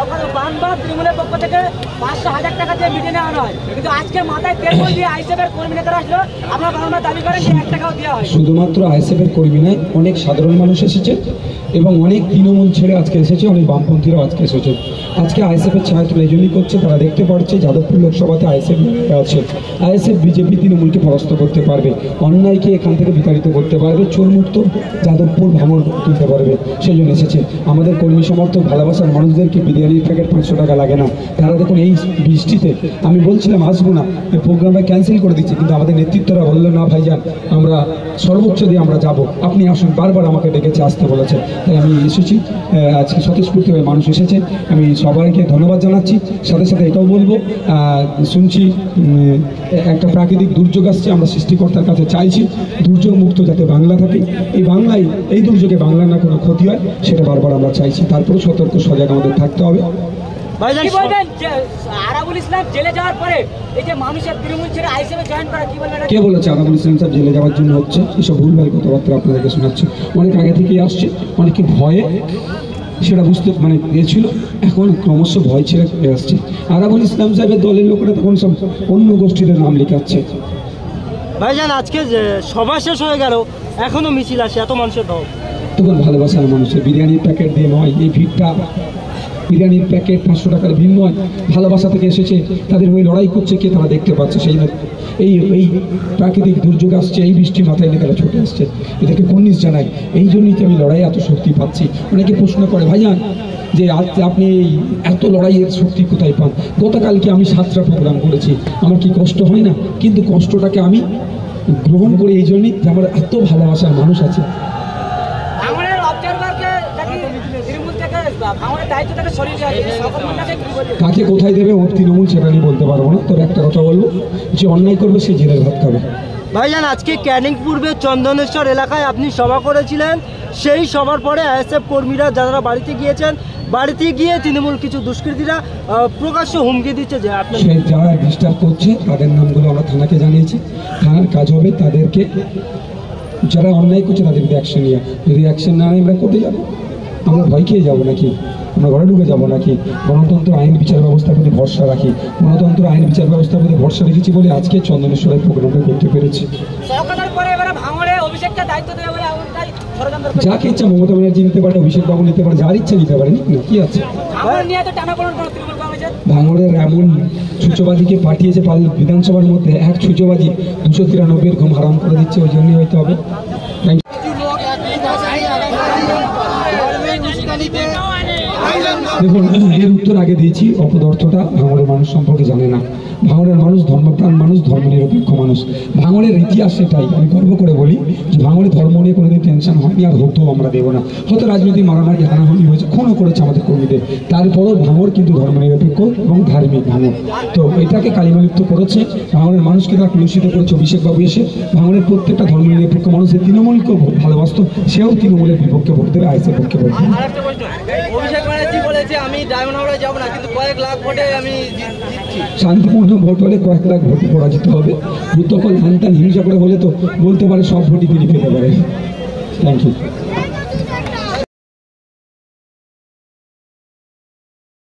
বারবার তৃণমূলের পক্ষ থেকে 500,000 টাকা দিয়ে মিটিয়ে নেওয়া হয়, কিন্তু আজকে মাথায় তেল দিয়ে আইএসএফের কর্মী নেতারা আসলো, আপনারা বারবার দাবি করেন যে 1 টাকাও দেওয়া হয়। শুধুমাত্র আইএসএফের কর্মী নয়, অনেক সাধারণ মানুষ এসেছে এবং অনেক তৃণমূল ছেড়ে আজকে এসেছে, অনেক বামপন্থীরাও আজকে এসেছে। আজকে আইএসএফের ছায়াতলে এই জন্যই করছে, তারা দেখতে পাচ্ছে যাদবপুর লোকসভাতে আইএসএফ আছে। আইএসএফ বিজেপি তৃণমূলকে পরাস্ত করতে পারবে, অন্যায়কে এখান থেকে বিতাড়িত করতে পারবে, চোরমুক্ত যাদবপুর ভাঙন তুলতে পারবে, সেই জন্য এসেছে। আমাদের কর্মী সমর্থক ভালোবাসার মানুষদেরকে বিরিয়ানির প্যাকেট 500 টাকা লাগে না। তারা দেখুন এই বৃষ্টিতে, আমি বলছিলাম আসবো না, এই প্রোগ্রামটা ক্যান্সেল করে দিচ্ছি, কিন্তু আমাদের নেতৃত্বরা বললো না ভাইজান, আমরা সর্বোচ্চ দিয়ে আমরা যাব, আপনি আসুন, বারবার আমাকে ডেকেছে, আসতে বলেছে, তাই আমি এসেছি। আজকে স্বতঃস্ফূর্তভাবে মানুষ এসেছে, আমি সবাইকে ধন্যবাদ জানাচ্ছি। সাথে সাথে এটাও বলবো, শুনছি একটা প্রাকৃতিক দুর্যোগ আসছে, আমরা সৃষ্টিকর্তার কাছে চাইছি দুর্যোগ মুক্ত যাতে বাংলা থাকে, এই বাংলায় এই দুর্যোগে বাংলার না কোনো ক্ষতি হয় সেটা বারবার আমরা চাইছি। তারপরে সতর্ক সজাগ আমাদের থাকতে হবে। কি বলবেন যে আরাবুল ইসলাম জেলে যাওয়ার পরে এই যে মানুষের তৃণমূল ছেড়ে আইএসএফে জয়েন করা, কি বলবেন? কে বলেছে আরাবুল ইসলাম সাহেব জেলে যাওয়ার জন্য হচ্ছে? এসব ভুলভাল কথাবার্তা আপনাদেরকে শোনাচ্ছে, অনেক আগে থেকেই আসছে, অনেকে ভয়ে সেটা বুঝতে মানে গিয়েছিল, এখন ক্রমশ ভয় ছেড়ে আসছে। আরাবুল ইসলাম সাহেবের দলের লোকেরা তখন সব অন্য গোষ্ঠীদের নাম লেখাচ্ছে। ভাইজান আজকে সভা শেষ হয়ে গেল, এখনো মিছিল আসে, এত মানুষের ঢল। তখন ভালোবাসার মানুষের বিরিয়ানির প্যাকেট দিয়ে নয়, এই ভিড়টা বিরিয়ানির প্যাকেট 500 টাকার ভিড় নয়, ভালোবাসা থেকে এসেছে, তাদের হয়ে লড়াই করছে কে তারা দেখতে পাচ্ছে। সেই এই প্রাকৃতিক দুর্যোগ আসছে, এই বৃষ্টি মাথায় নিয়ে তারা ছুটে আসছে, এদেরকে কুর্নিশ জানাই। এই জন্যই তো আমি লড়াই এত শক্তি পাচ্ছি। অনেকে প্রশ্ন করে ভাইজান যে আজ আপনি এত লড়াইয়ের শক্তি কোথায় পান? গতকালকে আমি 7টা প্রোগ্রাম করেছি, আমার কি কষ্ট হয় না? কিন্তু কষ্টটাকে আমি গ্রহণ করি এই জন্যই যে আমার এত ভালোবাসার মানুষ আছে। কাকে কোথায় দেবে ওর তৃণমূল সেটা নিয়ে বলতে পারবো না, তবে একটা কথা বলবো, যে অন্যায় করবে সে জেলের ভাত খাবে। ভাইজান আজকে ক্যানিং পূর্বে চন্দনেশ্বর এলাকায় আপনি সভা করেছিলেন, সেই সভার পরে আইএসএফ কর্মীরা যারা বাড়িতে গিয়েছেন, বাড়িতে গিয়ে তৃণমূল কিছু দুষ্কৃতীরা প্রকাশ্য হুমকি দিচ্ছে যে আপনার যারা ডিস্টার্ব করছে তাদের নামগুলো আমরা থানাকে জানিয়েছি, থানার কাজ হবে তাদেরকে, যারা অন্যায় করছে তাদের অ্যাকশন নিয়ে। যদি অ্যাকশন না নেয় আমরা কোথায় যাবো? আমরা ভয় খেয়ে যাবো নাকি? আমরা ঘরে ঢুকে যাবো নাকি? গণতন্ত্র আইন বিচার ব্যবস্থার প্রতি ভরসা রাখি, গণতন্ত্র আইন বিচার ব্যবস্থার প্রতি ভরসা রেখেছি বলে আজকে চন্দনেশ্বরের প্রোগ্রামটা করতে পেরেছি। যাকে ইচ্ছা মমতা ব্যানার্জি নিতে পারে, অভিষেক বাবু নিতে পারে, যার ইচ্ছা নিতে পারে, না কি আছে? ভাঙড়ের এমন ছুচোবাজিকে পাঠিয়েছে বিধানসভার মধ্যে, এক ছুচোবাজি 293 ঘুম হারাম করে দিচ্ছে, ওই জন্যই হয়তো হবে। দেখুন, এর উত্তর আগে দিয়েছি, অপদার্থটা ভাঙড়ের মানুষ সম্পর্কে জানে না। ভাঙড়ের মানুষ ধর্মপ্রাণ মানুষ, ধর্মনিরপেক্ষ মানুষ। ভাঙড়ের ইতিহাস সেটাই, আমি গর্ব করে বলি যে ভাঙড়ে ধর্ম নিয়ে কোনোদিন টেনশন হয়নি, আর হতেও আমরা দেবো না। হয়তো রাজনৈতিক মারামারি হানাহানি হয়েছে, খুনও করেছে আমাদের কর্মীদের, তারপরেও ভাঙড় কিন্তু ধর্মনিরপেক্ষ এবং ধার্মিক ভাঙড়। তো এটাকে কালিমালিপ্ত করেছে, ভাঙড়ের মানুষকে তারা কলুষিত করেছে। অভিষেকবাবু এসে ভাঙড়ের প্রত্যেকটা ধর্মনিরপেক্ষ মানুষ যে তৃণমূলকেও ভালোবাসত, সেও তৃণমূলের বিপক্ষে ভোট দেবে, আইএসএফের পক্ষে ভোট দেবে। শান্তিপূর্ণ ভোট হলে কয়েক লাখ ভোটে পরাজিত হবে, তখন হ্যান ত্যান হিংসা করে হলে তো বলতে পারে সব ভোটই তিনি পেতে পারে। Thank you.